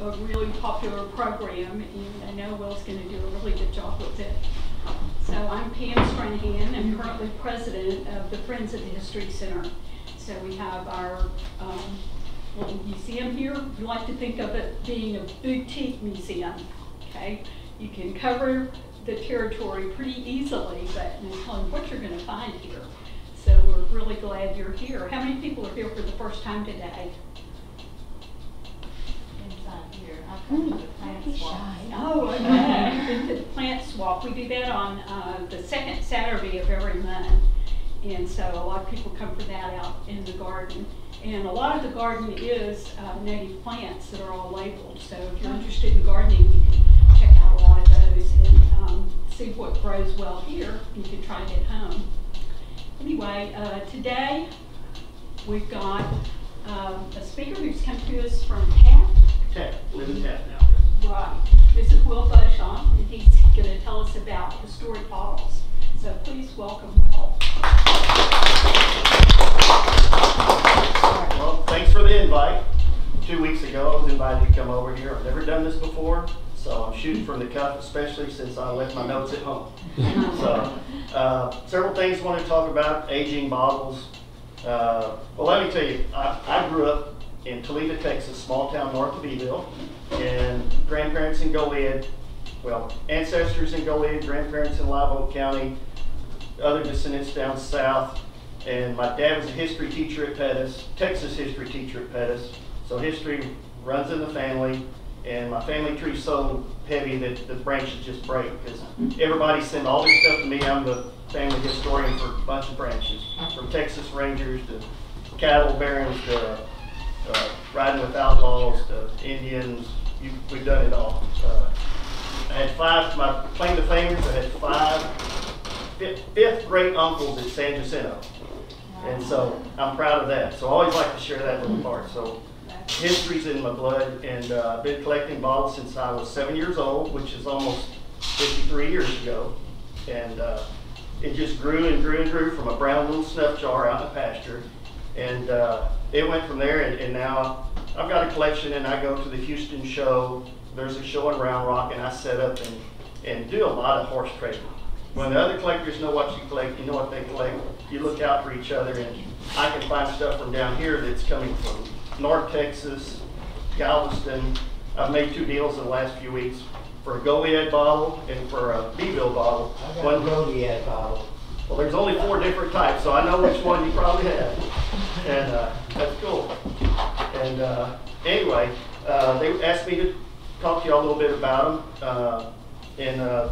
a really popular program, and I know Will's going to do a really good job with it. So I'm Pam Stranahan. I'm currently president of the Friends of the History Center. So we have our little museum here. We like to think of it being a boutique museum. Okay, you can cover the territory pretty easily, but no telling what you're going to find here. So we're really glad you're here. How many people are here for the first time today? Inside here. I've come to the plant swap. Oh, okay. You've been to the plant swap. We do that on the second Saturday of every month. And so a lot of people come for that out in the garden. And a lot of the garden is native plants that are all labeled. So if you're interested in gardening, you can check out a lot of those and see what grows well here. You can try it at home. Anyway, today we've got a speaker who's come to us from Taft, live in Taft now. Right. This is Will Beauchamp, and he's going to tell us about historic bottles. So please welcome Will. Well, thanks for the invite. 2 weeks ago, I was invited to come over here. I've never done this before, so I'm shooting from the cuff, especially since I left my notes at home. So, several things I want to talk about: aging bottles. Well, let me tell you, I grew up in Toledo, Texas, small town north of Eville, and grandparents in Goliad, well, ancestors in Goliad, grandparents in Live Oak County, other descendants down south, and my dad was a history teacher at Pettis, Texas history teacher at Pettis, so history runs in the family, and my family tree's so heavy that the branches just break, because everybody send all this stuff to me. I'm the family historian for a bunch of branches, from Texas Rangers to cattle barons to riding with outlaws to Indians. We've done it all. I had five, my claim to fame is I had fifth great uncles at San Jacinto. And so I'm proud of that. So I always like to share that little part. So history's in my blood, and I've been collecting bottles since I was 7 years old, which is almost 53 years ago. And it just grew and grew and grew from a brown little snuff jar out in the pasture. And it went from there, and now I've got a collection, and I go to the Houston show. There's a show in Round Rock, and I set up and do a lot of horse trading. When the other collectors know what you collect, you know what they collect, you look out for each other, and I can find stuff from down here that's coming from North Texas, Galveston. I've made 2 deals in the last few weeks for a Goliad bottle and for a Beeville bottle. I got a Goliad bottle. Well, there's only 4 different types, so I know which one you probably have, and that's cool. And anyway, they asked me to talk to you all a little bit about them.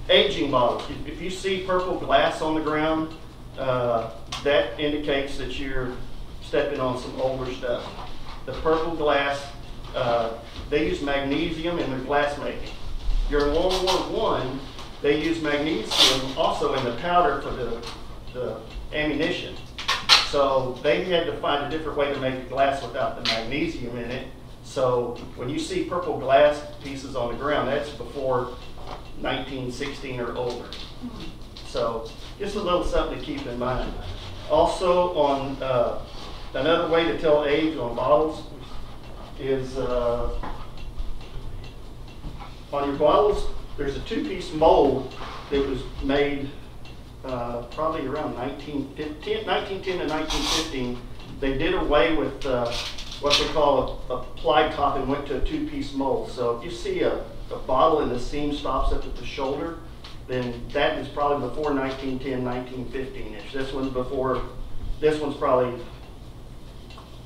Aging bottles. If you see purple glass on the ground, that indicates that you're stepping on some older stuff. The purple glass, they use magnesium in their glass making. During World War I, they used magnesium also in the powder for the ammunition. So they had to find a different way to make the glass without the magnesium in it. So when you see purple glass pieces on the ground, that's before 1916 or older. So just a little something to keep in mind. Also, on another way to tell age on bottles is on your bottles, there's a 2-piece mold that was made probably around 1910 to 1915. They did away with what they call a ply top and went to a 2-piece mold. So if you see a bottle and the seam stops up at the shoulder, then that is probably before 1910, 1915-ish. This one's probably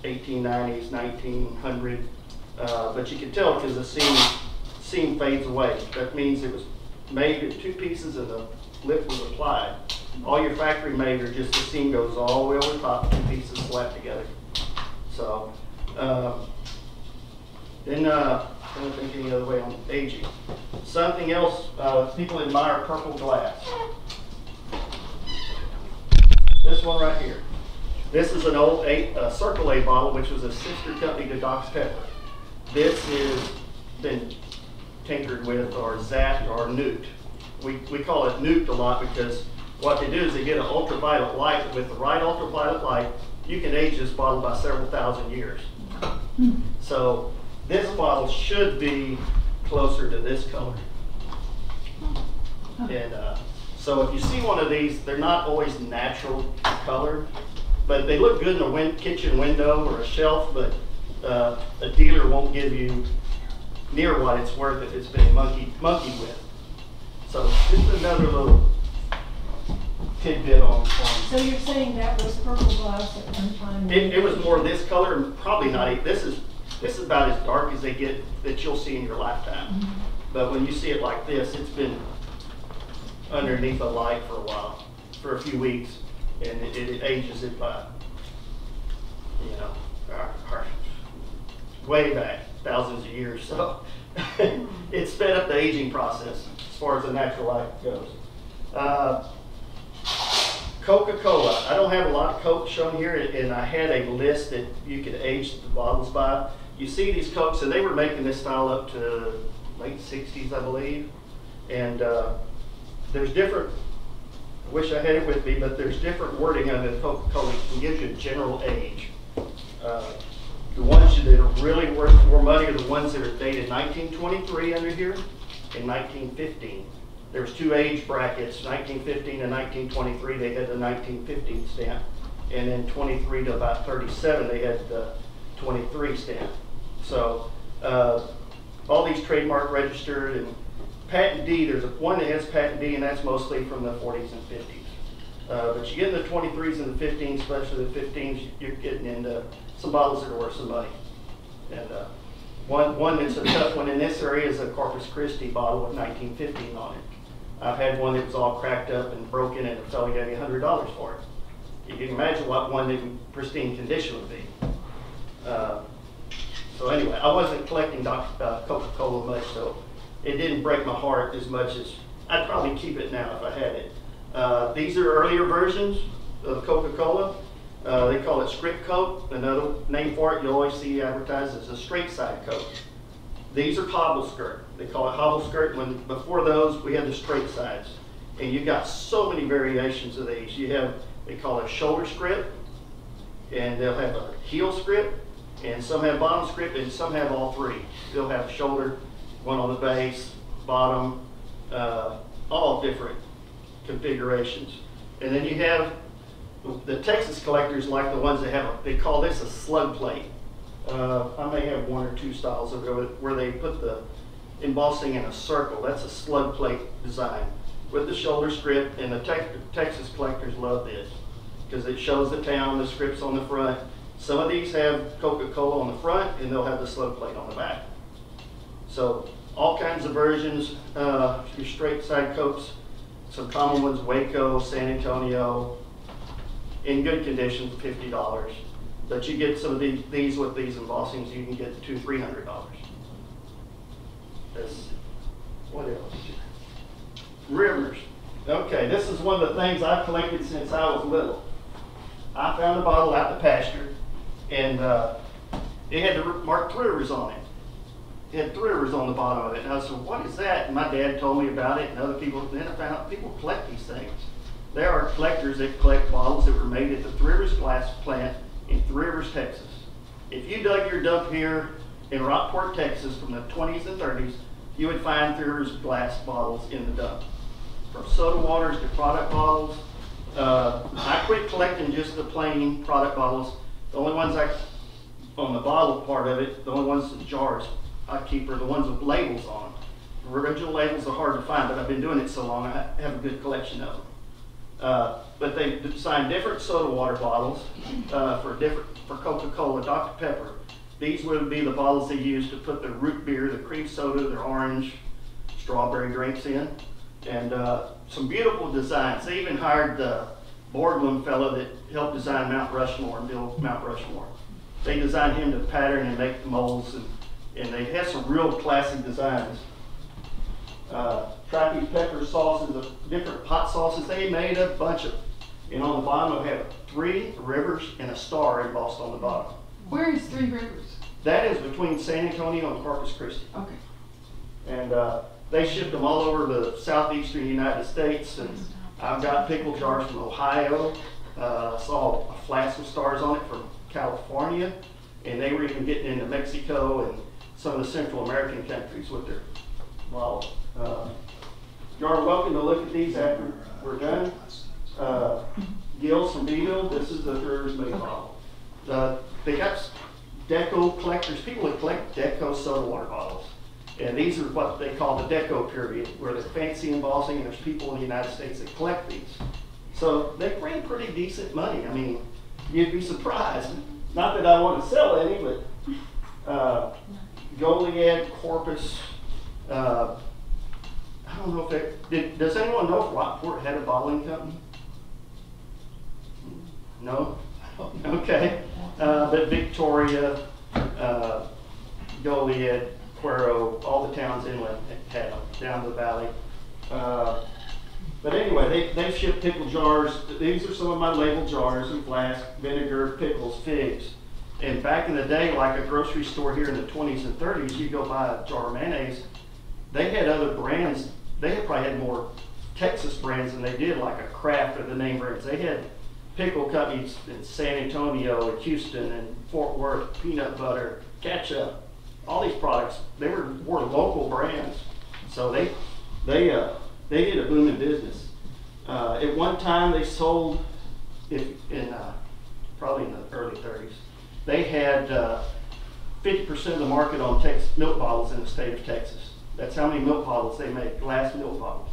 1890s, 1900. But you can tell because the seam fades away. That means it was made in 2 pieces and the lip was applied. All your factory made are just the seam goes all the way over the top, 2 pieces slapped together. So then I don't think any other way on aging. Something else, people admire purple glass. This one right here. This is an old Circle A bottle, which was a sister company to Doc's Pepper. This has been tinkered with or zapped or nuked. We call it nuked a lot because what they do is they get an ultraviolet light. With the right ultraviolet light, you can age this bottle by several thousand years. So This bottle should be closer to this color. And so if you see one of these, they're not always natural color, but they look good in a kitchen window or a shelf, but a dealer won't give you near what it's worth if it's been monkeyed with. So just another little tidbit on. So you're saying that was purple glass at one time? It was more this color, and probably not. This is about as dark as they get that you'll see in your lifetime. Mm-hmm. But when you see it like this, it's been underneath a light for a while, for a few weeks, and it ages it by, you know, way back, thousands of years. So it sped up the aging process as far as the natural light goes. Coca-Cola. I don't have a lot of Coke shown here, and I had a list that you could age the bottles by. You see these Cokes, and they were making this style up to late 60s, I believe. And there's different, I wish I had it with me, but there's different wording on the Coca-Cola that gives you a general age. The ones that are really worth more money are the ones that are dated 1923 under here and 1915. There's two age brackets, 1915 and 1923, they had the 1915 stamp. And then 23 to about 37, they had the 23 stamp. So all these trademark registered, and patent D, there's one that has patent D, and that's mostly from the 40s and 50s. But you get in the 23s and the 15s, especially the 15s, you're getting into some bottles that are worth some money. And one that's a tough one in this area is a Corpus Christi bottle with 1915 on it. I've had one that was all cracked up and broken, and a fellow gave me $100 for it. You can imagine what one in pristine condition would be. So anyway, I wasn't collecting Coca-Cola much, so it didn't break my heart as much as I'd probably keep it now if I had it. These are earlier versions of Coca-Cola. They call it script Coke. Another name for it you always see advertised as a straight side Coke. These are hobble skirt. They call it hobble skirt. When before those we had the straight sides, and you got so many variations of these. You have, they call it shoulder script, and they'll have a heel script, and some have bottom script, and some have all three. They'll have shoulder, one on the base, bottom, all different configurations. And then you have the Texas collectors, like the ones that have they call this a slug plate. I may have one or two styles of it where they put the embossing in a circle. That's a slug plate design with the shoulder script, and the Texas collectors love this because it shows the town, the script's on the front. Some of these have Coca-Cola on the front, and they'll have the slug plate on the back. So all kinds of versions. Your straight side Cokes, some common ones, Waco, San Antonio, in good condition, $50. But you get some of these with these embossings, you can get $200–300. What else? Rivers. Okay, this is one of the things I've collected since I was little. I found a bottle out the pasture, and it had the marked Rivers on it. It had Rivers on the bottom of it, and I said, "What is that?" And my dad told me about it, and other people. Then I found out people collect these things. There are collectors that collect bottles that were made at the Three Rivers glass plant in Three Rivers, Texas. If you dug your dump here in Rockport, Texas from the 20s and 30s, you would find Three Rivers glass bottles in the dump. From soda waters to product bottles. I quit collecting just the plain product bottles. The only ones on the bottle part of it, the only ones in jars I keep are the ones with labels on them. The original labels are hard to find, but I've been doing it so long, I have a good collection of them. But they designed different soda water bottles for Coca-Cola, Dr. Pepper. These would be the bottles they used to put their root beer, the cream soda, their orange, strawberry drinks in. And some beautiful designs. They even hired the Borglum fellow that helped design Mount Rushmore and build Mount Rushmore. They designed him to pattern and make the molds, and they have some real classic designs. Trappy pepper sauces, different hot sauces. They made a bunch of, and on the bottom it'll have 3 rivers and a star embossed on the bottom. Where is Three Rivers? That is between San Antonio and Corpus Christi. Okay. And they shipped them all over the southeastern United States, and I've got pickle jars from Ohio. Saw a flask with stars on it from California, and they were even getting into Mexico and some of the Central American countries with their bottles. You are welcome to look at these after we're done. Gil's from Beeville, this is the Brewer's Made bottle. They got deco collectors, people that collect deco soda water bottles. And these are what they call the deco period, where they're fancy embossing, and there's people in the United States that collect these. So they bring pretty decent money. I mean, you'd be surprised. Not that I want to sell any, but Goliad, Corpus, I don't know if does anyone know if Rockport had a bottling company? No? Okay. But Victoria, Goliad, Cuero, all the towns inland had them, down the valley. But anyway, they ship pickle jars. These are some of my labeled jars and flasks, vinegar, pickles, figs. And back in the day, like a grocery store here in the 20s and 30s, you go buy a jar of mayonnaise. They had other brands. They had probably had more Texas brands than they did like a Kraft or the name brands. They had pickle companies in San Antonio and Houston and Fort Worth, peanut butter, ketchup, all these products. They were local brands. So they did a booming business. At one time they sold, probably in the early 30s, they had 50% of the market on milk bottles in the state of Texas. That's how many milk bottles they make, glass milk bottles.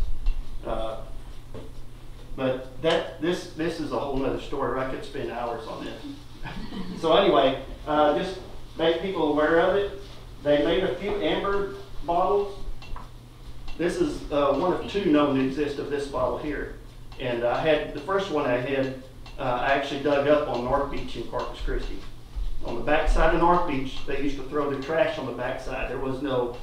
But this is a whole nother story. I could spend hours on this. So anyway, just make people aware of it. They made a few amber bottles. This is one of two known to exist of this bottle here. And I had, the first one I had, I actually dug up on North Beach in Corpus Christi. On the backside of North Beach, they used to throw their trash on the backside. There was no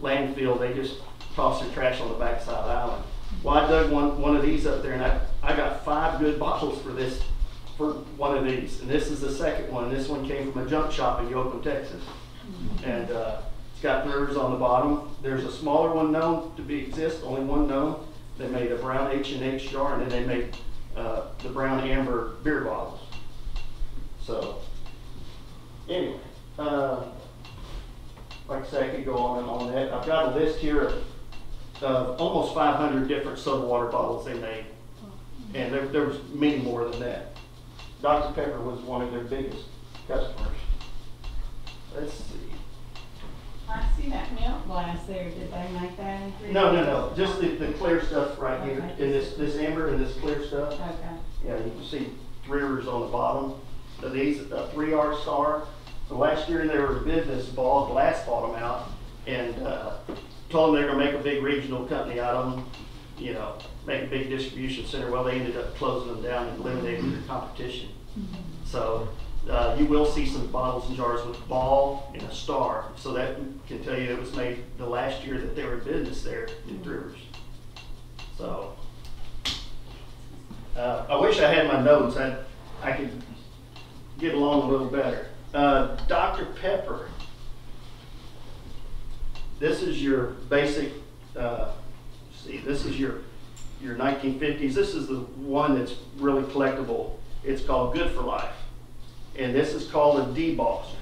landfill, they just tossed their trash on the backside of the island. Well, I dug one of these up there, and I got 5 good bottles for one of these. And this is the second one. This one came from a junk shop in Yoakum, Texas. And it's got mirrors on the bottom. There's a smaller one known to exist, only one known. They made a brown H&H jar, and then they made the brown amber beer bottles. So, anyway, like I say, I could go on and on that. I've got a list here of almost 500 different soda water bottles they made. And there was many more than that. Dr. Pepper was one of their biggest customers. Let's see. I see that milk glass there. Did they make that in 3D? No. Just the clear stuff right here. Okay. In this amber and this clear stuff. Okay. Yeah, you can see 3 rivers on the bottom. So these, a 3R star. So last year they were in business, Ball Glass bought them out and told them they were going to make a big regional company out of them, you know, make a big distribution center. Well, they ended up closing them down and eliminating their competition. So you will see some bottles and jars with Ball and a star. So that can tell you it was made the last year that they were in business there in Rivers. So I wish I had my notes. I could get along a little better. Dr. Pepper. This is your basic, this is your 1950s. This is the one that's really collectible. It's called Good for Life. And this is called a debossed.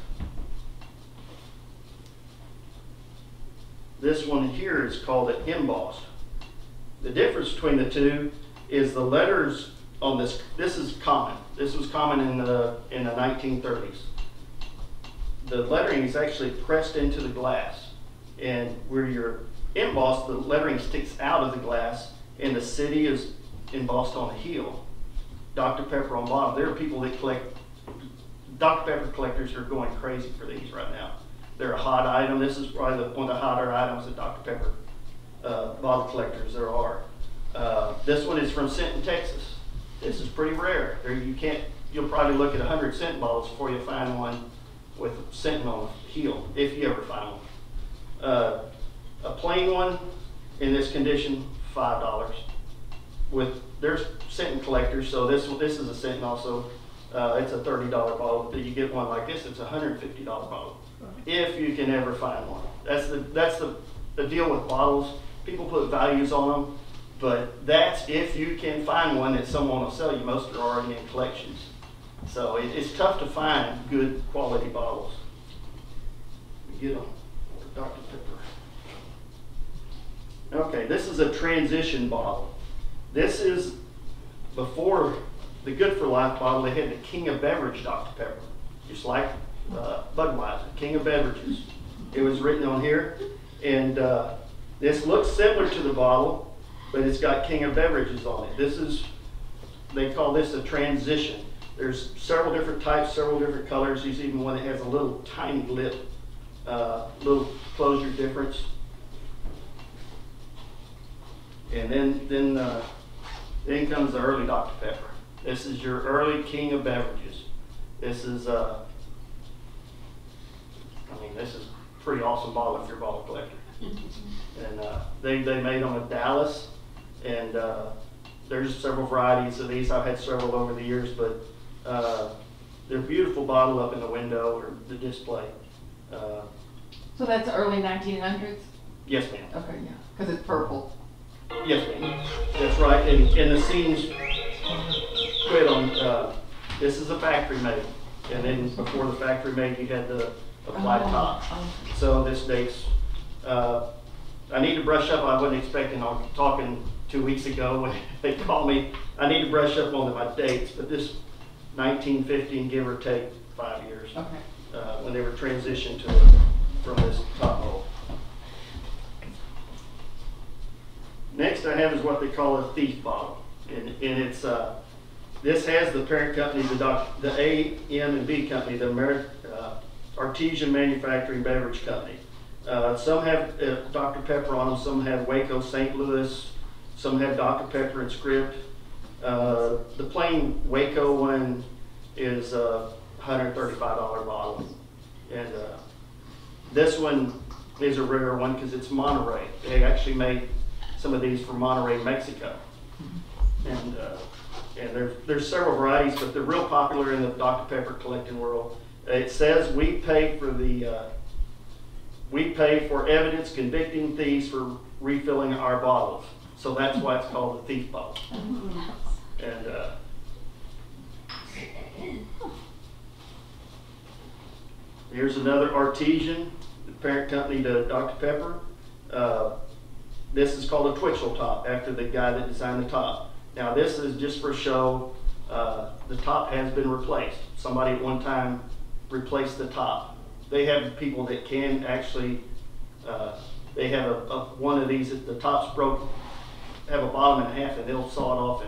This one here is called an embossed. The difference between the two is the letters on this. This is common. This was common in the 1930s. The lettering is actually pressed into the glass. And where you're embossed, the lettering sticks out of the glass, and the city is embossed on the heel. Dr. Pepper on bottom. There are people that collect, Dr. Pepper collectors are going crazy for these right now. They're a hot item. This is probably one of the hotter items that Dr. Pepper bottle collectors there are. This one is from Sinton, Texas. This is pretty rare. You'll probably look at 100 Sinton bottles before you find one with Sinton on the heel, if you ever find one. A plain one in this condition, $5. There's Sinton collectors, so this is a Sinton also. It's a $30 bottle. If you get one like this, it's a $150 bottle. If you can ever find one. That's the deal with bottles. People put values on them, but that's if you can find one that someone will sell you. Most are already in collections. So it's tough to find good quality bottles. You get them. Dr. Pepper. Okay, this is a transition bottle. This is before the Good for Life bottle. They had the King of Beverage Dr. Pepper, just like Budweiser, King of Beverages. It was written on here, and this looks similar to the bottle, but it's got King of Beverages on it. This is, they call this a transition. There's several different types, several different colors. There's even one that has a little tiny lip, little closure difference. And then comes the early Dr. Pepper. This is your early King of Beverages. This is, this is a pretty awesome bottle if you're a bottle collector. And they made them at Dallas, and there's several varieties of these. I've had several over the years, but they're a beautiful bottle up in the window or the display. So that's early 1900s? Yes, ma'am. Okay, yeah, because it's purple. Yes, ma'am. That's right. And the scenes quit on, this is a factory made. And then before the factory made, you had the applied top. So this dates, I need to brush up. I wasn't expecting, I was talking 2 weeks ago when they called me. I need to brush up on my dates, but this 1915, give or take 5 years. Okay. When they were transitioned from this top mold. Next I have is what they call a thief bottle, and it's this has the parent company, the A, M, and B company, the American Artesian Manufacturing Beverage Company. Some have Dr. Pepper on them, some have Waco, St. Louis, some have Dr. Pepper and Script. The plain Waco one is a $135 bottle, and this one is a rare one because it's Monterey. They actually made some of these from Monterey, Mexico, and there's several varieties, but they're real popular in the Dr. Pepper collecting world. It says we pay for evidence convicting thieves for refilling our bottles, so that's why it's called the thief bottle. And here's another Artesian, the parent company to Dr. Pepper. This is called a Twitchell top, after the guy that designed the top. Now this is just for show. The top has been replaced. Somebody at one time replaced the top. They have people that can actually, they have one of these, the top's broke, have a bottom and a half, and they'll saw it off.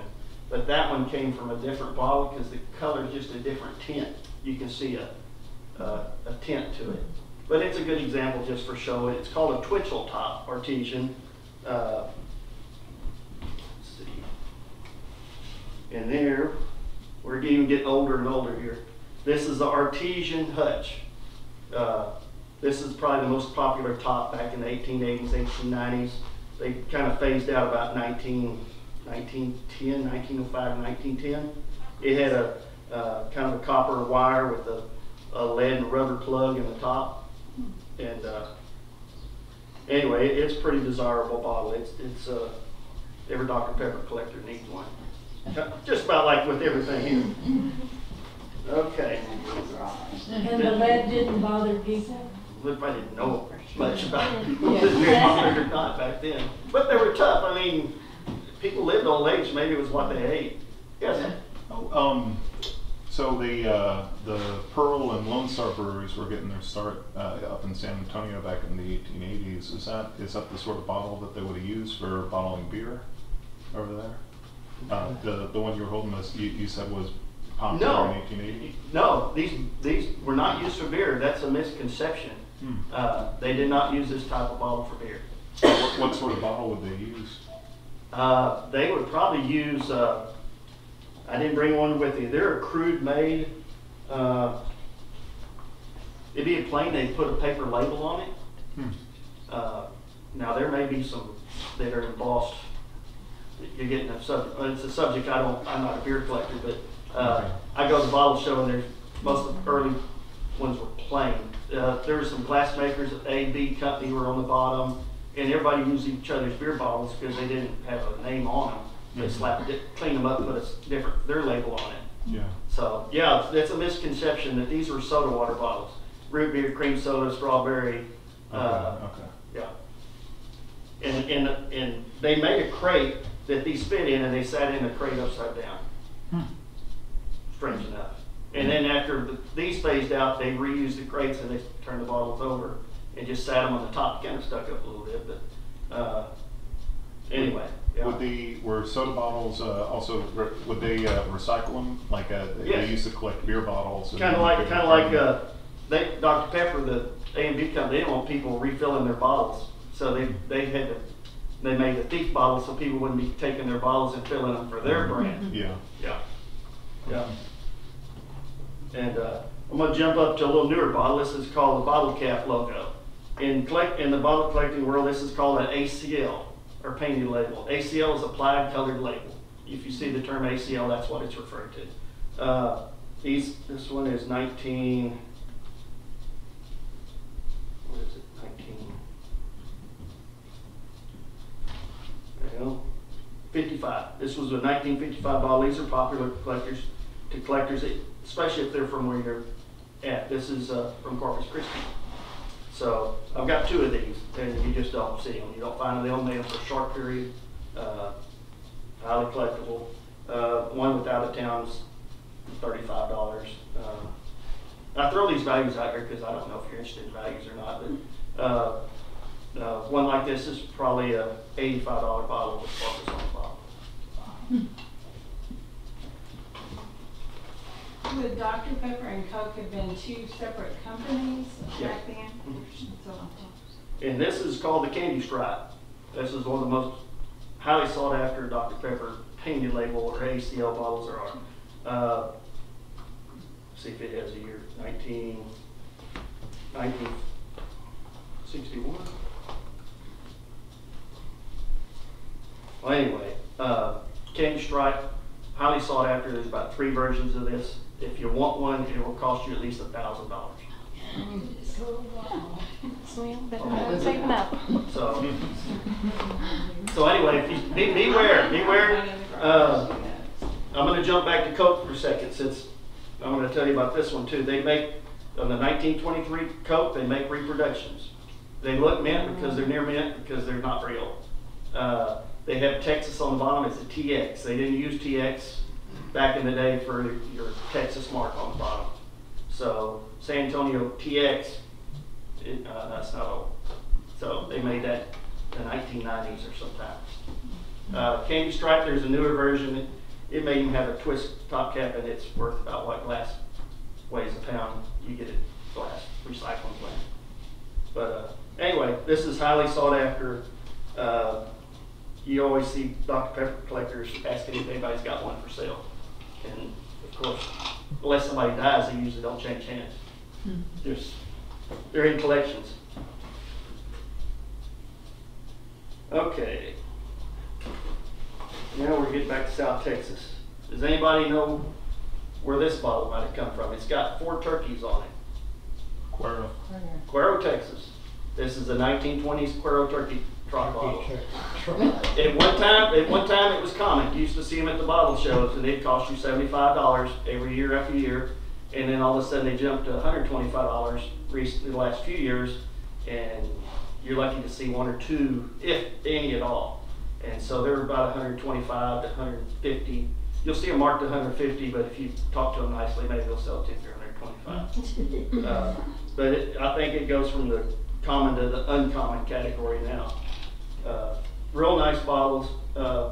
But that one came from a different bottle because the color is just a different tint. You can see a tint to it. But it's a good example just for show. It's called a Twitchell top, Artesian. Let's see. And there, we're even getting older and older here. This is the Artesian Hutch. This is probably the most popular top back in the 1880s, 1890s. They kind of phased out about 1905, 1910. It had a kind of a copper wire with a lead and rubber plug in the top. And anyway, it's a pretty desirable bottle. It's every Dr. Pepper collector needs one. Just about like with everything here. Okay. And the lead didn't bother people? Look, I didn't know much about people that were popular or not back then. But they were tough. I mean, people lived old age. Maybe it was what they ate. Yes. So the Pearl and Lone Star breweries were getting their start up in San Antonio back in the 1880s. Is that the sort of bottle that they would have used for bottling beer over there? The one you were holding, you said was popular in 1880? No, these were not used for beer. That's a misconception. They did not use this type of bottle for beer. What sort of bottle would they use? They would probably use, I didn't bring one with me. They're a crude made. It'd be a plain, they'd put a paper label on it. Now there may be some that are embossed. You're getting a it's a subject I'm not a beer collector, but I go to the bottle show and most of the early ones were plain. There were some glass makers, A, B company were on the bottom, and everybody used each other's beer bottles because they didn't have a name on them. They slapped it, cleaned them up, put their label on it. Yeah. So yeah, it's a misconception that these were soda water bottles. Root beer, cream soda, strawberry, Okay. Yeah. And they made a crate that these fit in, and they sat in the crate upside down. Strange enough. And then after these phased out, they reused the crates and they turned the bottles over and just sat them on the top. Kind of stuck up a little bit, but anyway. Yeah. Were soda bottles also, would they recycle them? Like Yes. they used to collect beer bottles? Kind of like Dr. Pepper, the A&B company, they didn't want people refilling their bottles. So they made a thief bottle so people wouldn't be taking their bottles and filling them for their brand. Yeah. Yeah. Yeah. And I'm going to jump up to a little newer bottle. This is called the bottle cap logo. In the bottle collecting world, this is called an ACL, or painted label. ACL is applied colored label. If you see the term ACL, that's what it's referring to. This one is 19. What is it? 55. This was a 1955 bottle. These are popular to collectors, especially if they're from where you're at. This is from Corpus Christi. So I've got 2 of these, and you just don't see them. You don't find them. They only made them for a short period. Highly collectible. One without a town's $35. I throw these values out here because I don't know if you're interested in values or not. But one like this is probably a $85 bottle with Corpus on the bottle. Would Dr. Pepper and Coke have been 2 separate companies back then? So, And this is called the Candy Stripe. This is one of the most highly sought after Dr. Pepper painted label or ACL bottles there are. See if it has a year, 1961. Well, anyway, Candy Stripe, highly sought after. There's about 3 versions of this. If you want one, it will cost you at least $1,000. So better not save them up. So anyway, if you, beware. I'm going to jump back to Coke for a second, since I'm going to tell you about this one too. They make, on the 1923 Coke, they make reproductions. They look mint because they're near mint because they're not real. They have Texas on the bottom. It's a TX. They didn't use TX back in the day for your Texas mark on the bottom. So San Antonio TX, that's not old. So they made that in the 1990s or sometime. Candy Stripe, there's a newer version. It may even have a twist top cap, and it's worth about what glass weighs a pound. You get it glass recycling plant. But anyway, this is highly sought after. You always see Dr. Pepper collectors asking if anybody's got one for sale. And of course, unless somebody dies, they usually don't change hands. They're in collections. Okay. Now we're getting back to South Texas. Does anybody know where this bottle might have come from? It's got 4 turkeys on it. Cuero. Cuero, Texas. This is a 1920s Cuero turkey trot bottle. At one time it was common. You used to see them at the bottle shows, and they'd cost you $75 every year after year. And then all of a sudden they jumped to $125 recently, the last few years, and you're lucky to see 1 or 2, if any at all. And so they're about 125 to 150. You'll see them marked to 150, but if you talk to them nicely, maybe they'll sell it to you for 125. But I think it goes from the common to the uncommon category now. Real nice bottles.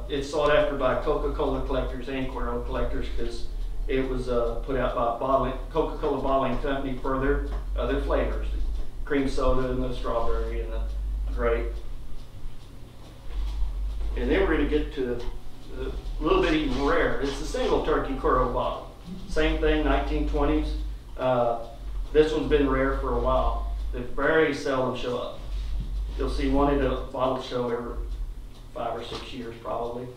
It's sought after by Coca-Cola collectors and Cuero collectors because it was put out by Coca-Cola bottling company for their other flavors, the cream soda and the strawberry and the grape. And then we're going to get to a little bit even rare. It's a single turkey Cuero bottle. Same thing, 1920s. This one's been rare for a while. They very seldom show up. You'll see one at a bottle show every 5 or 6 years probably.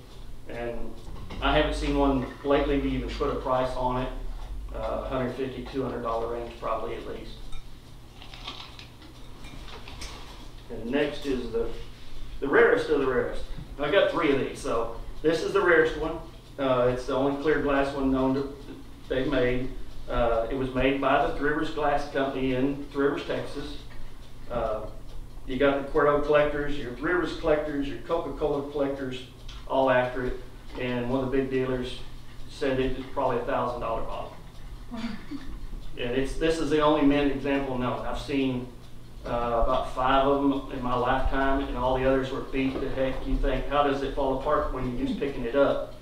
And I haven't seen one lately to even put a price on it. $150, $200 range probably at least. And next is the rarest of the rarest. I got 3 of these, so this is the rarest one. It's the only clear glass one known to they've made. It was made by the Three Rivers Glass Company in Three Rivers, Texas. You got the Cuervo collectors, your Rivers collectors, your Coca-Cola collectors, all after it. And one of the big dealers said it's probably $1,000 bottle. And this is the only mint example known. I've seen about 5 of them in my lifetime, and all the others were beat to heck. You think, how does it fall apart when you're just picking it up?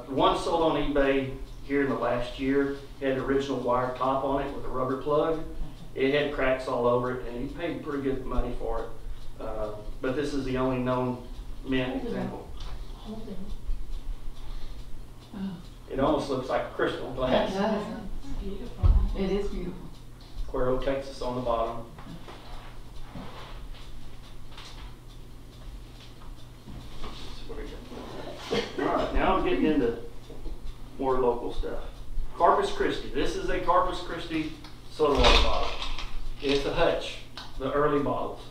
One sold on eBay here in the last year. It had the original wire top on it with a rubber plug. It had cracks all over it, and he paid pretty good money for it. But this is the only known mint example. It almost looks like crystal glass. It does. It's beautiful. It is beautiful. Cuervo, Texas on the bottom. All right, now I'm getting into more local stuff. Corpus Christi. This is a Corpus Christi soda water bottle. It's a Hutch, the early bottles.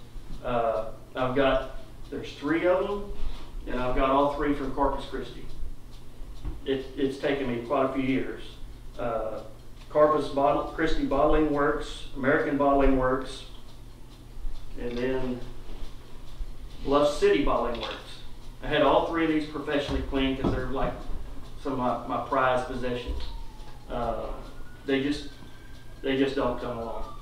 There's 3 of them, and I've got all 3 from Corpus Christi. It's taken me quite a few years. Corpus Christi Bottling Works, American Bottling Works, and then Bluff City Bottling Works. I had all 3 of these professionally cleaned because they're like some of my prized possessions. They just don't come along.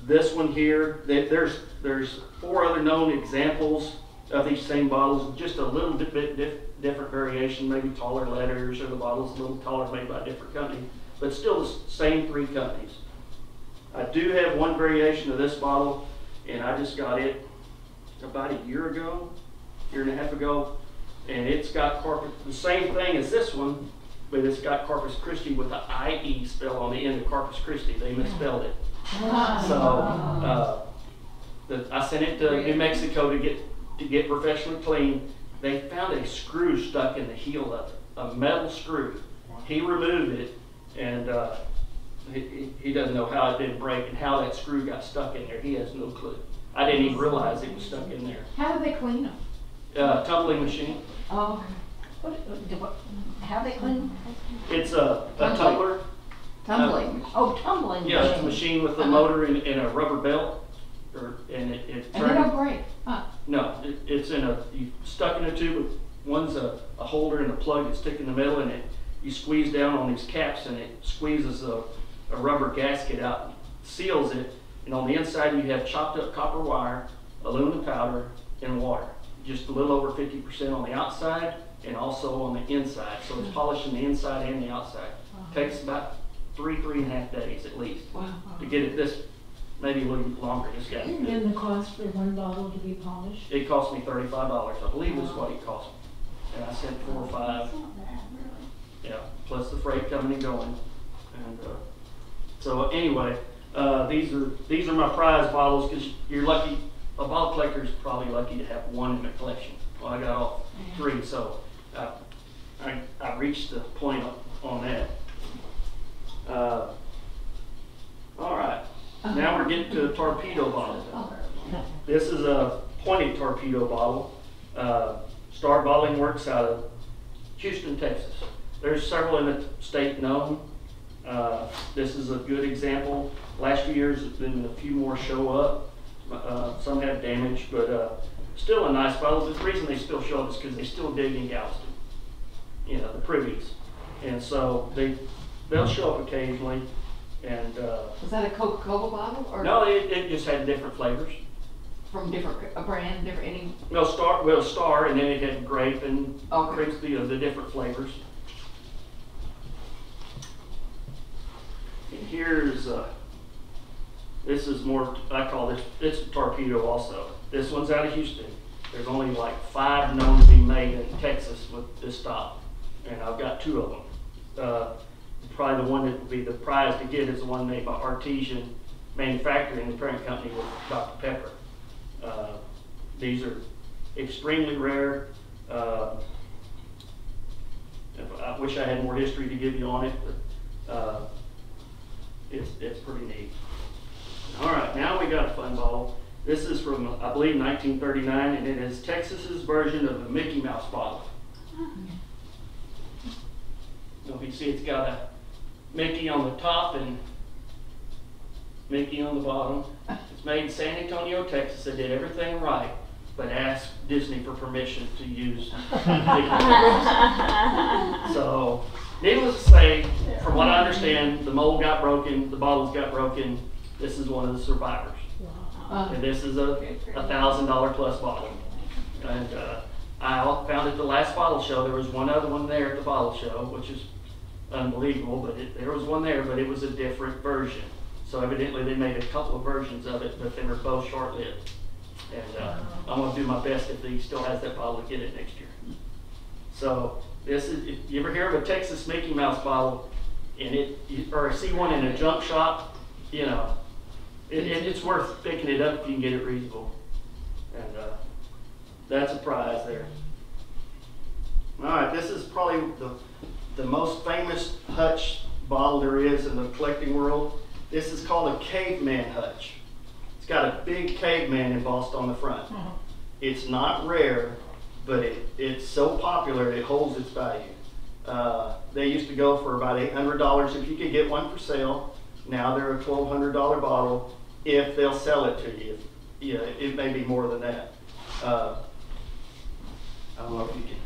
This one here, there's 4 other known examples of these same bottles, just a little bit different variation, maybe taller letters, or the bottle's a little taller, made by a different company, but still the same 3 companies. I do have one variation of this bottle, and I just got it about a year and a half ago, and it's got the same thing as this one, but it's got Corpus Christi with the IE spell on the end of Corpus Christi. They misspelled it. So I sent it to New Mexico to get professionally clean. They found a screw stuck in the heel of it, a metal screw. He removed it, and he doesn't know how it didn't break and how that screw got stuck in there. He has no clue. I didn't even realize it was stuck in there. How do they clean them? Tumbling machine. Oh, How they clean? It's a tumbler. tumbling. Oh, tumbling. Yeah, it's a machine with a motor and a rubber belt. And it And they don't break. Huh. No, it's you stuck in a tube. One's a holder and a plug that's stick in the middle, and you squeeze down on these caps, and it squeezes a rubber gasket out, seals it, and on the inside you have chopped up copper wire, aluminum powder, and water. Just a little over 50% on the outside and also on the inside. So it's polishing the inside and the outside. Takes about 3.5 days at least to get it this, maybe a little longer. This guy. And the cost for one bottle to be polished? It cost me $35, I believe is what it cost me. And I sent 4 or 5. Yeah, plus the freight coming and going. And so anyway, these are my prize bottles, because you're lucky. A bottle collector is probably lucky to have one in their collection. Well, I got all 3, so I reached the point on that. All right, now we're getting to a torpedo bottle. This is a pointed torpedo bottle. Star Bottling Works out of Houston, Texas. There's several in the state known. This is a good example. Last few years, there's been a few more show up. Some have damage, but still a nice bottle. The reason they still show up is because they still dig in Galveston, you know, the privies. And so they'll show up occasionally. And Was that a Coca-Cola bottle? Or no, it just had different flavors. from a brand, different any? No, Star, and then it had grape and Okay. grapes, the different flavors. And here's this is more, I call this, it's a torpedo also. This one's out of Houston. There's only like 5 known to be made in Texas with this style, and I've got 2 of them. Probably the one that would be the prize to get is the one made by Artesian Manufacturing, the parent company with Dr. Pepper. These are extremely rare. I wish I had more history to give you on it, but it's pretty neat. All right, now we got a fun bottle. This is from, I believe, 1939, and it is Texas's version of the Mickey Mouse bottle. So if you see, it's got a Mickey on the top, and Mickey on the bottom. It's made in San Antonio, Texas. They did everything right, but asked Disney for permission to use Mickey. So, needless to say, from what I understand, the mold got broken, the bottles got broken. This is one of the survivors. And this is a $1,000 plus bottle. And I found at the last bottle show, there was one other one there at the bottle show, which is unbelievable, but there was one there, but it was a different version. So evidently they made a couple of versions of it, but they were both short-lived. And I'm going to do my best if he still has that bottle to get it next year. So this is, if you ever hear of a Texas Mickey Mouse bottle, and or see one in a junk shop, you know, it's worth picking it up if you can get it reasonable. And that's a prize there. All right, this is probably the most famous Hutch bottle there is in the collecting world. This is called a caveman Hutch. It's got a big caveman embossed on the front. It's not rare, but it's so popular it holds its value. They used to go for about $800 if you could get one for sale. Now they're a $1,200 bottle if they'll sell it to you. Yeah, it may be more than that. I don't know if you can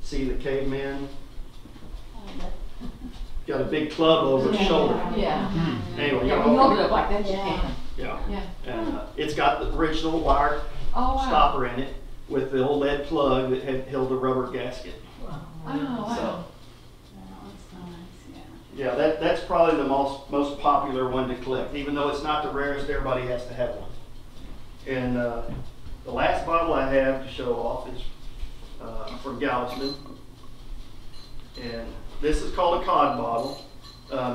see the caveman. Got a big club over his shoulder. Yeah. Anyway, Yeah, when you hold it up like that, you can. yeah. Yeah. And it's got the original wire Oh, wow. stopper in it with the old lead plug that held the rubber gasket. Oh, wow. So, yeah, that's probably the most popular one to collect. Even though it's not the rarest, everybody has to have one. And the last bottle I have to show off is from Galveston. And this is called a cod bottle.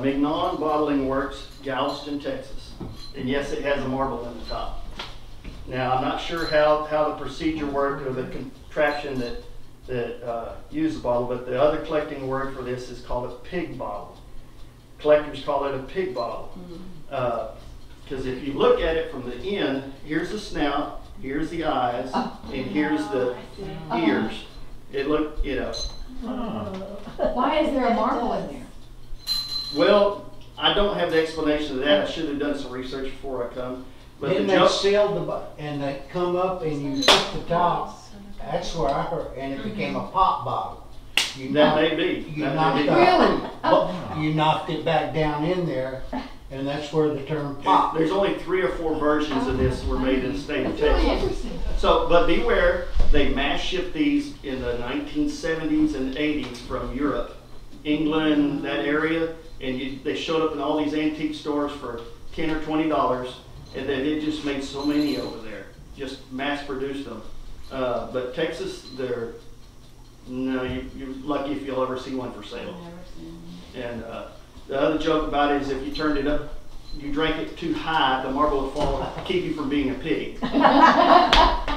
Mignon Bottling Works, Galveston, Texas. And yes, it has a marble in the top. Now, I'm not sure how the procedure worked or the contraption that used the bottle, but the other collecting word for this is called a pig bottle. Collectors call it a pig bottle. Because if you look at it from the end, here's the snout, here's the eyes, and here's the ears. It looked, you know. Why is there a marble in there? Well, I don't have the explanation of that. I should have done some research before I come. But Then the they joke, sealed and they come up and you hit the top. That's where I heard, and it became a pop bottle. that may be. You That knocked may be. Really? You knocked it back down in there, and that's where the term pop. There's only 3 or 4 versions of this were made in the state of That's really Texas. interesting. So, but beware, they mass shipped these in the 1970s and 80s from Europe, England, that area, and they showed up in all these antique stores for $10 or $20, and then it just made so many over there, just mass produced them. But Texas, you're lucky if you'll ever see one for sale. And the other joke about it is if you turned it up, you drank it too high, the marble would fall to keep you from being a pig.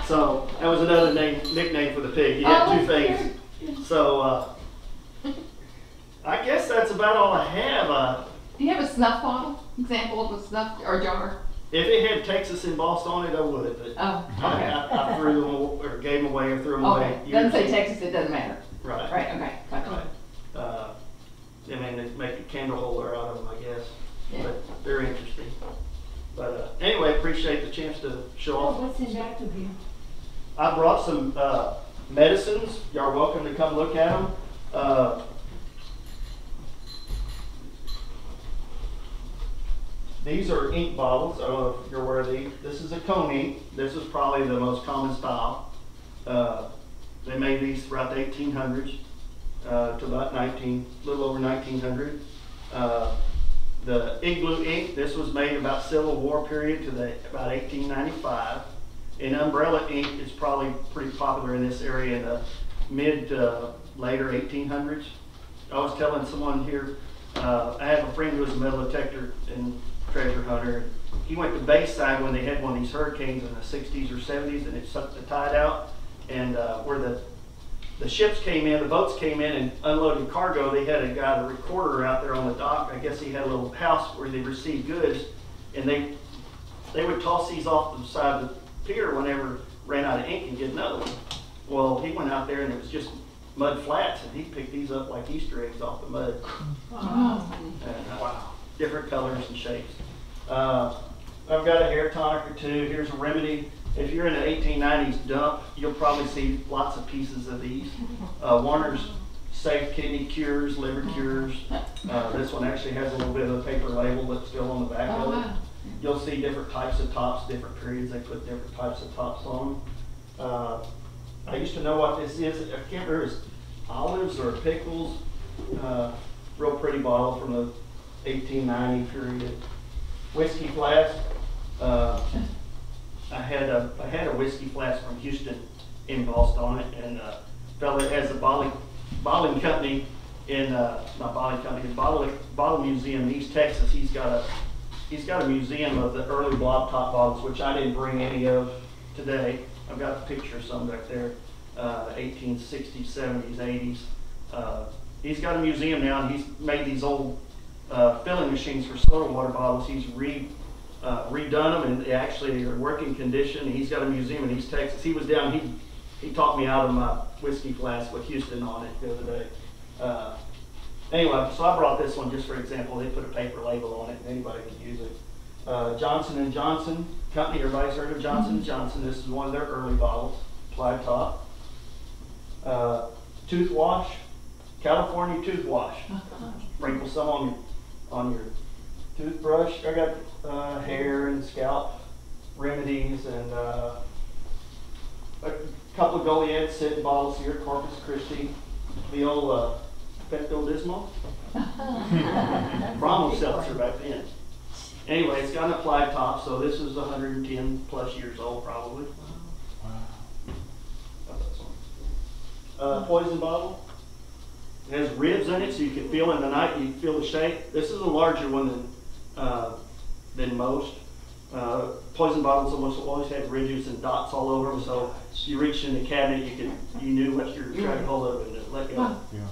So that was another nickname for the pig. You had 2 things. So I guess that's about all I have. Do you have a snuff bottle? Example of a snuff or jar? If it had Texas embossed on it, I would, but Oh, okay. I threw them or gave them away or threw them away. Okay. Doesn't say Texas, it doesn't matter. Right. Right, okay. Gotcha. Right. I mean, they make a candle holder out of them, I guess. Yeah. But they're interesting. But anyway, appreciate the chance to show off. What's in back of you? I brought some medicines. Y'all are welcome to come look at them. These are ink bottles. I don't know if you're aware of these. This is a cone ink. This is probably the most common style. They made these throughout the 1800s to about a little over 1900. The igloo ink, this was made about Civil War period to about 1895. And umbrella ink is probably pretty popular in this area in the mid to later 1800s. I was telling someone here, I have a friend who was a metal detector and treasure hunter. He went to Bayside when they had one of these hurricanes in the 60s or 70s, and it sucked the tide out. And where the ships came in, the boats came in and unloaded cargo, they had a guy, the recorder out there on the dock. I guess he had a little house where they received goods, and they would toss these off the side of the pier whenever ran out of ink and get another one. Well, he went out there and it was just mud flats, and he picked these up like Easter eggs off the mud. Wow. And, different colors and shapes. I've got a hair tonic or two. Here's a remedy. If you're in an 1890s dump, you'll probably see lots of pieces of these. Warner's Safe Kidney Cures, Liver Cures. This one actually has a little bit of a paper label that's still on the back of it. You'll see different types of tops, different periods. They put different types of tops on them. I used to know what this is. I can't remember if it's olives or pickles. Real pretty bottle from the 1890 period. Whiskey flask. I had a whiskey flask from Houston embossed on it, and a fellow that has a bottling company in not bottling company, bottle museum in East Texas. He's got a museum of the early blob top bottles, which I didn't bring any of today. I've got a picture of some back there, 1860s, 70s, 80s. He's got a museum now, and he's made these old filling machines for soda water bottles. He's redone them, and they actually are working condition. He's got a museum in East Texas. He was down, he talked me out of my whiskey flask with Houston on it the other day. Anyway, so I brought this one just for example. They put a paper label on it, and anybody can use it. Johnson & Johnson company, everybody's heard of Johnson & Johnson. This is one of their early bottles, plied top. Tooth wash, California tooth wash. Sprinkle some on your toothbrush. I got hair and scalp remedies, and a couple of Goliath scent bottles here, Corpus Christi, the old Pepto-Bismol. Brahmo seltzer back then. Anyway, it's got an applied top, so this is 110 plus years old probably. Poison bottle. It has ribs in it, so you can feel in the night, you can feel the shape. This is a larger one than most. Poison bottles almost always have ridges and dots all over them, so you reached in the cabinet, you knew what you were trying to hold of and let go. Yeah.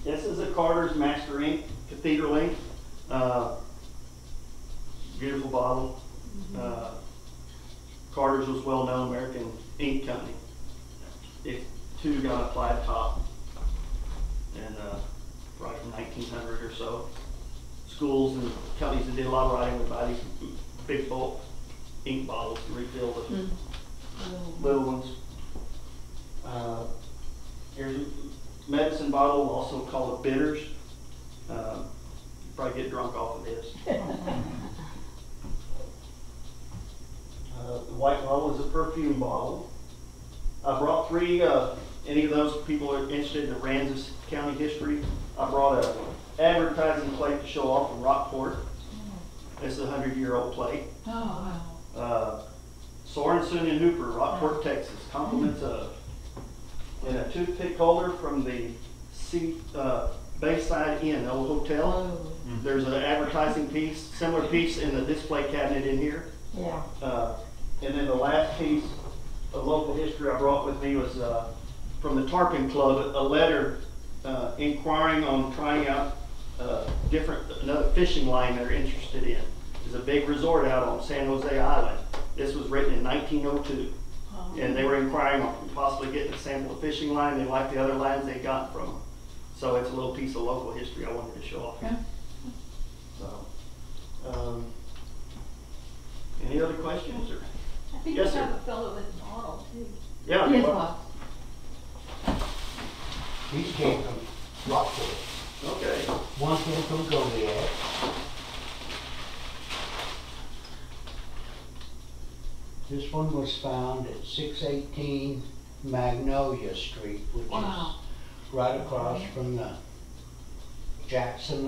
This is a Carter's Master Ink, Cathedral Ink. Beautiful bottle. Carter's was well-known American ink company. It too got a applied top, and right from 1900 or so. Schools and companies that did a lot of writing would buy these big bulk ink bottles to refill the little ones. Here's a medicine bottle, also called a bitters. You probably get drunk off of this. The white bottle is a perfume bottle. I brought three, any of those people are interested in Aransas County history. I brought an advertising plate to show off in Rockport. It's a 100-year-old plate. Oh, Sorensen and Hooper, Rockport, Texas, compliments of. And a toothpick holder from the Bayside Inn, old hotel. There's an advertising piece, similar piece in the display cabinet in here. Yeah. And then the last piece of local history I brought with me was from the Tarpon Club, a letter inquiring on trying out another fishing line they're interested in. There's a big resort out on San Jose Island. This was written in 1902. And they were inquiring on possibly getting a sample of fishing line. They liked the other lines they got from them. So it's a little piece of local history I wanted to show off here. So, any other questions? Or? I think Yes, you sir. have a fellow with a bottle too. Yeah. Yes, well, These came from Rockport. okay. One came from Goliath. This one was found at 618 Magnolia Street, which is right across from the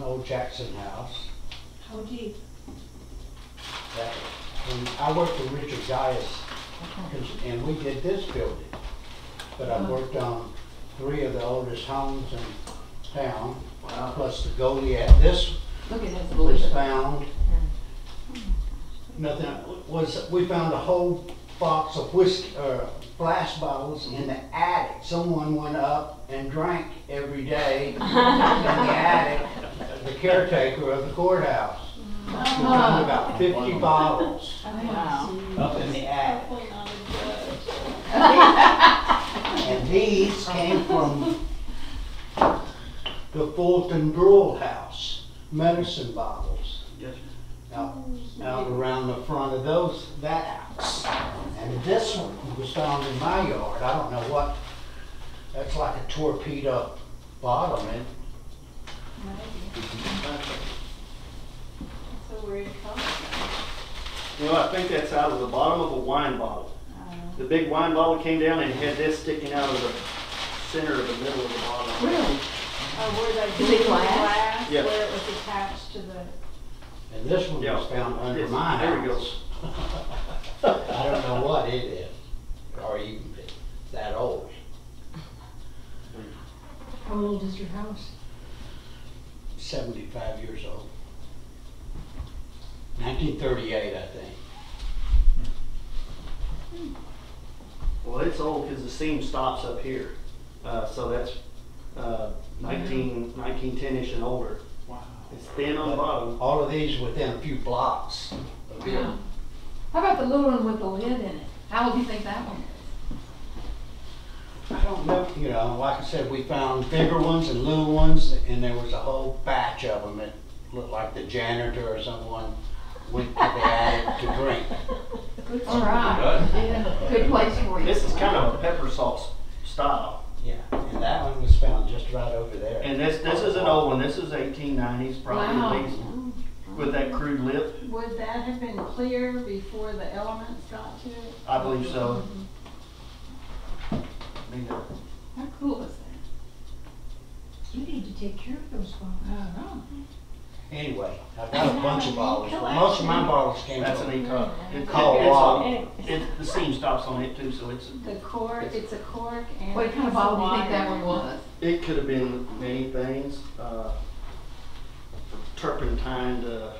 old Jackson house. How deep? And I worked with Richard Gaius, and we did this building. But I worked on 3 of the oldest homes in town, plus the Goliath. This look at that. was found. We found a whole box of whiskey flash bottles in the attic. Someone went up and drank every day in the attic. The caretaker of the courthouse. We found about 50 bottles up in the attic. And these came from the Fulton Brule house, medicine bottles. Yes. out around the front of that house. And this one was found in my yard. I don't know what, that's like a torpedo bottom. So where it comes from? You know, I think that's out of the bottom of a wine bottle. The big wine bottle came down and it had this sticking out of the center of the middle of the bottle. Really? Where they Is did it the glass? Yeah. where it was attached to the, And this one Yeah. was found under Yes, my there we house. I don't know what it is, or even if it's that old. How old is your house? 75 years old. 1938, I think. Well, it's old because the seam stops up here. So that's 1910-ish and older. Wow. It's thin on the bottom. All of these within a few blocks of here. Wow. How about the little one with the lid in it? How old do you think that one is? I don't know, you know, like I said, we found bigger ones and little ones, and there was a whole batch of them that looked like the janitor or someone went to the attic to drink. All right. Yeah, good place for you. This is kind of a pepper sauce style. Yeah, and that one was found just right over there. And this is an old one. This is 1890s, probably Wow. at least, with that crude lip. would that have been clear before the elements got to it? I believe so. I mean, How cool is that? You need to take care of those bottles. Anyway, I've got a bunch of bottles, but most of my bottles came that's an from E-cup. Colorado. The seam stops on it too, so The cork, it's a cork and. What kind of bottle do you think that one was? it could have been many things. Turpentine to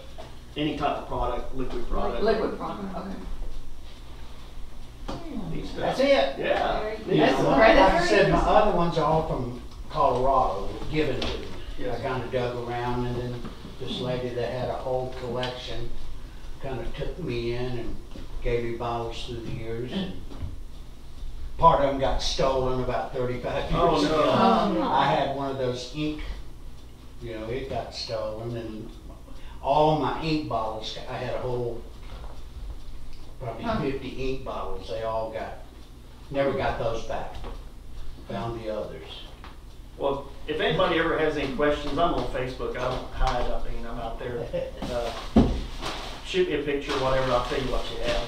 any type of product, liquid product. Liquid product, okay. Neat stuff. That's it. Yeah. Very Yeah, That's well, great. like I said, my other ones are all from Colorado, given to me. Yeah. I kind of dug around, and then this lady that had a whole collection kind of took me in and gave me bottles through the years. Part of them got stolen about 35 years Oh, no. ago. Oh, no. I had one of those ink, you know, it got stolen, and all my ink bottles, I had a whole, probably Huh. 50 ink bottles, they all got, never got those back. Found the others. Well, if anybody ever has any questions, I'm on Facebook. I don't hide. I mean, I'm out there. Shoot me a picture, whatever. I'll tell you what you have.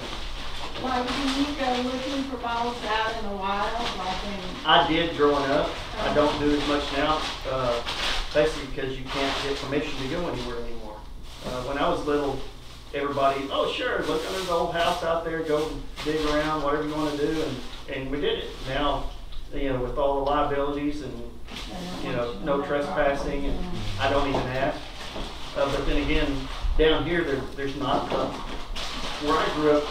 Why, when you go looking for bottles out in the wild, like in, I did growing up. I don't do as much now, basically because you can't get permission to go anywhere anymore. When I was little, everybody, oh sure, look under the old house out there, go dig around, whatever you want to do, and we did it. Now, you know, with all the liabilities and, you know, no trespassing, and I don't even ask. But then again, down here, there's not, where I grew up,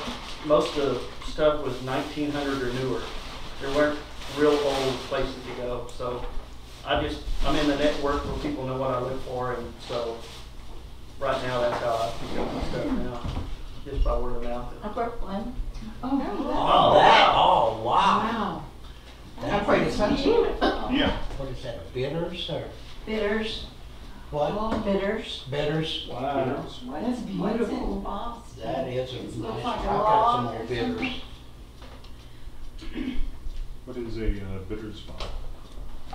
most of the stuff was 1900 or newer. There weren't real old places to go, so I'm in the network where people know what I live for, and so right now that's how I pick up my stuff now, just by word of mouth. I broke one. Oh, Oh, wow. wow. That's pretty special. Yeah. What is that, bitters or Bitters. what? Bitters. Bitters? Wow. That's what's beautiful. in Boston? That is a It nice, looks I've like a got some log more or bitters. something. What is a bitters bottle?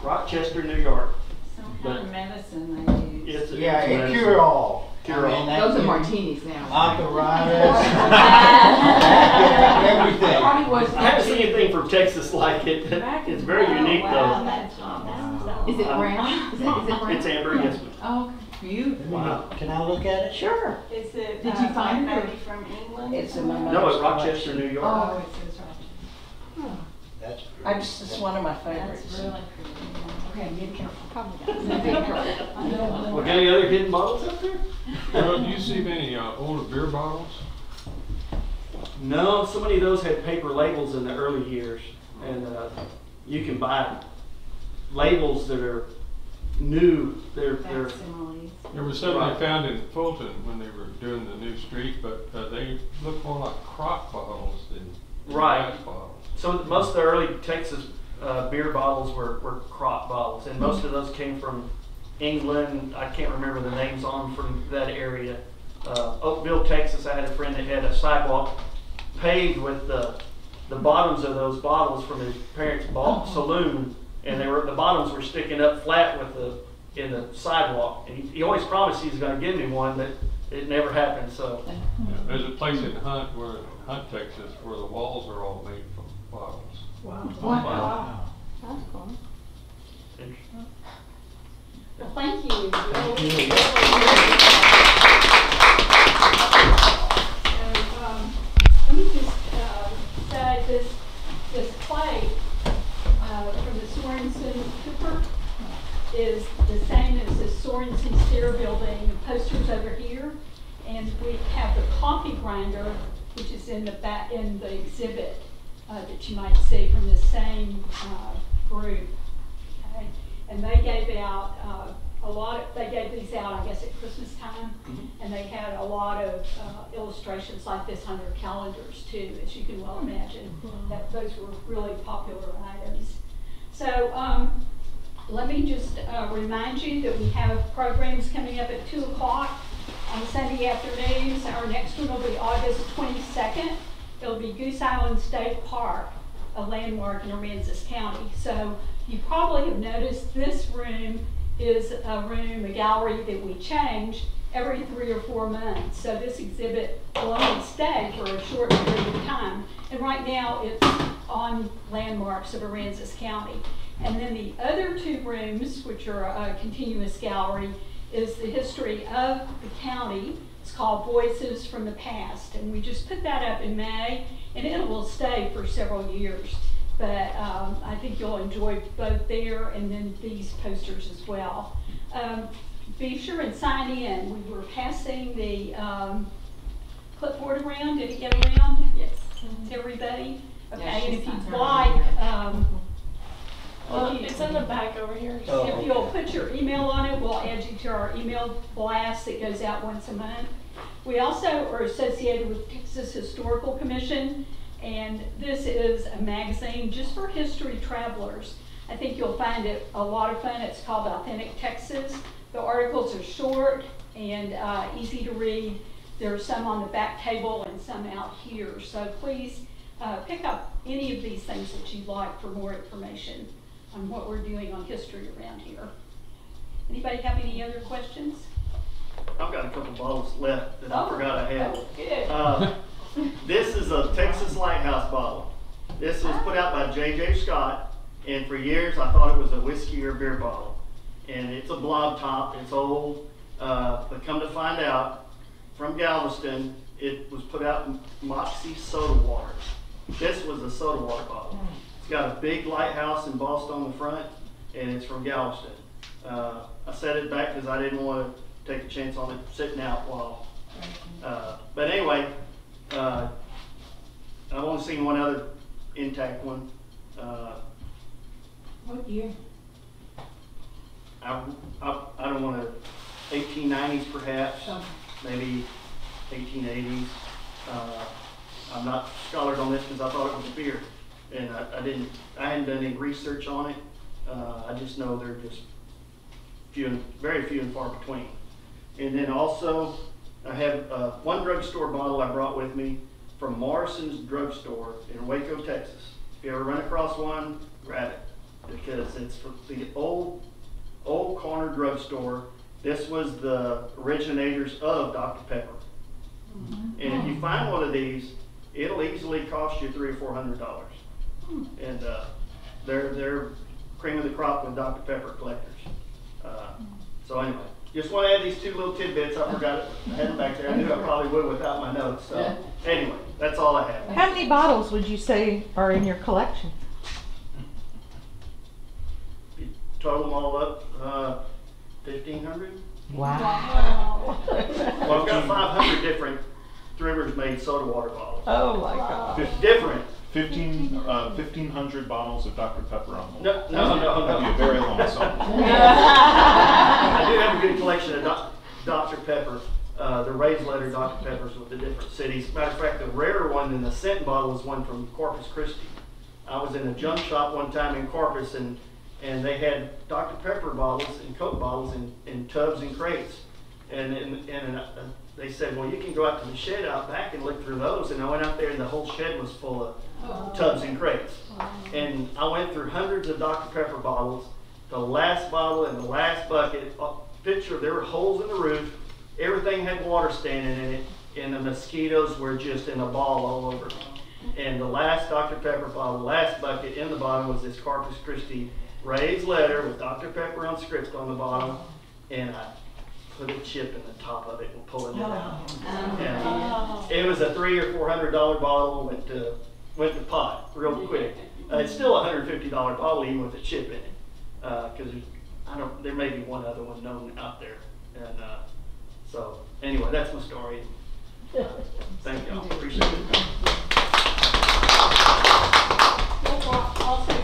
Rochester, New York. Some kind of medicine they use. It's a- Yeah, it's a it medicine. cure all. Cure all. Those are martinis now. Arthritis. Everything. Probably was. I haven't seen anything from Texas like it. It's very unique Wow, though. that's awesome. Is it brown? Is it brown? It's amber, yes. Oh, beautiful. Wow. Can I look at it? Sure. Is it, Did you find it, or- maybe from England? It's in my No, it's Rochester, New York. Oh, it says Rochester. That's It's one of my favorites. That's really pretty. Okay, be careful. Probably Be got careful. I know. We got any other hidden bottles up there? Do you see any older beer bottles? No, so many of those had paper labels in the early years, and you can buy labels that are new. They're Facsimiles. There was some Right. they found in Fulton when they were doing the new street, but they look more like crock bottles than Right. glass bottles. so most of the early Texas beer bottles were crock bottles, and most of those came from England. I can't remember the names on from that area, Oakville, Texas, I had a friend that had a sidewalk paved with the bottoms of those bottles from his parents' saloon, and the bottoms were sticking up flat in the sidewalk. And he always promised he was going to give me one, but it never happened. So There's a place in Hunt, Texas, where the walls are all made from bottles. Wow. Wow. That's cool. Interesting. Well, thank you. Let me just say this clay from the Sorensen Cooper is the same as the Sorensen Stair Building. The posters over here, and we have the coffee grinder, which is in the back in the exhibit that you might see from the same group. Okay? And they gave out they gave these out, I guess, at Christmas time, and they had a lot of illustrations like this on their calendars too, as you can well imagine. That those were really popular items. So let me just remind you that we have programs coming up at 2 o'clock on Sunday afternoons. Our next one will be August 22nd. It'll be Goose Island State Park, a landmark in Aransas County. So you probably have noticed this room is a gallery that we change every 3 or 4 months. So this exhibit will only stay for a short period of time. And right now it's on landmarks of Aransas County. And then the other 2 rooms, which are a continuous gallery, is the history of the county. It's called Voices from the Past. And we just put that up in May, and it will stay for several years. But I think you'll enjoy both there and then these posters as well. Be sure and sign in. We were passing the clipboard around. Did it get around? Yes. To everybody? Okay, Yeah, and if she's you'd signed like, It's in the back over here. if you'll put your email on it, we'll add you to our email blast that goes out once a month. We also are associated with Texas Historical Commission, and this is a magazine just for history travelers. I think you'll find it a lot of fun. It's called Authentic Texas. The articles are short and easy to read. There are some on the back table and some out here. So please pick up any of these things that you'd like for more information on what we're doing on history around here. Anybody have any other questions? I've got a couple bottles left that I forgot I had. Oh, good. This is a Texas Lighthouse bottle. This was put out by J.J. Scott, and for years I thought it was a whiskey or beer bottle. And it's a blob top, it's old, but come to find out, from Galveston, it was put out in Moxie soda water. This was a soda water bottle. It's got a big lighthouse embossed on the front, and it's from Galveston. I set it back because I didn't want to take a chance on it sitting out while. But anyway, I've only seen one other intact one. What year? I don't want to, 1890s perhaps, maybe 1880s. I'm not scholared on this because I thought it was beer, and I hadn't done any research on it. I just know they're just very few and far between. And then also, I have one drugstore bottle I brought with me from Morrison's Drugstore in Waco, Texas. If you ever run across one, grab it, because it's from the old corner drugstore. This was the originators of Dr. Pepper. And if you find one of these, it'll easily cost you $300 or $400. And they're cream of the crop with Dr. Pepper collectors. So anyway, just want to add these 2 little tidbits. I forgot it. I had them back there. I knew I probably would without my notes. So anyway, that's all I have. How many bottles would you say are in your collection? Total them all up, 1,500. Wow. Well, I've got 500 different Rivers made soda water bottles. Oh my God. Different. 1,500 bottles of Dr. Pepper on them. No. That'd be a very long song. I do have a good collection of Dr. Pepper. The raised letter Dr. Peppers with the different cities. Matter of fact, the rarer one than the scent bottle is one from Corpus Christi. I was in a junk shop one time in Corpus, and they had Dr. Pepper bottles and Coke bottles in tubs and crates. And they said, well, you can go out to the shed out back and look through those. And I went out there and the whole shed was full of tubs and crates. And I went through hundreds of Dr. Pepper bottles, the last bottle and the last bucket. Picture, there were holes in the roof. Everything had water standing in it. And the mosquitoes were just in a ball all over. And the last Dr. Pepper bottle, the last bucket in the bottom was this Corpus Christi raised letter with Dr. Pepper on script on the bottom. And I put a chip in the top of it and pulling it out. And it was a $300 or $400 bottle, went to pot real quick. It's still a $150 bottle even with a chip in it, because there may be one other one known out there. And so anyway, that's my story. Thank y'all. Appreciate it. We'll also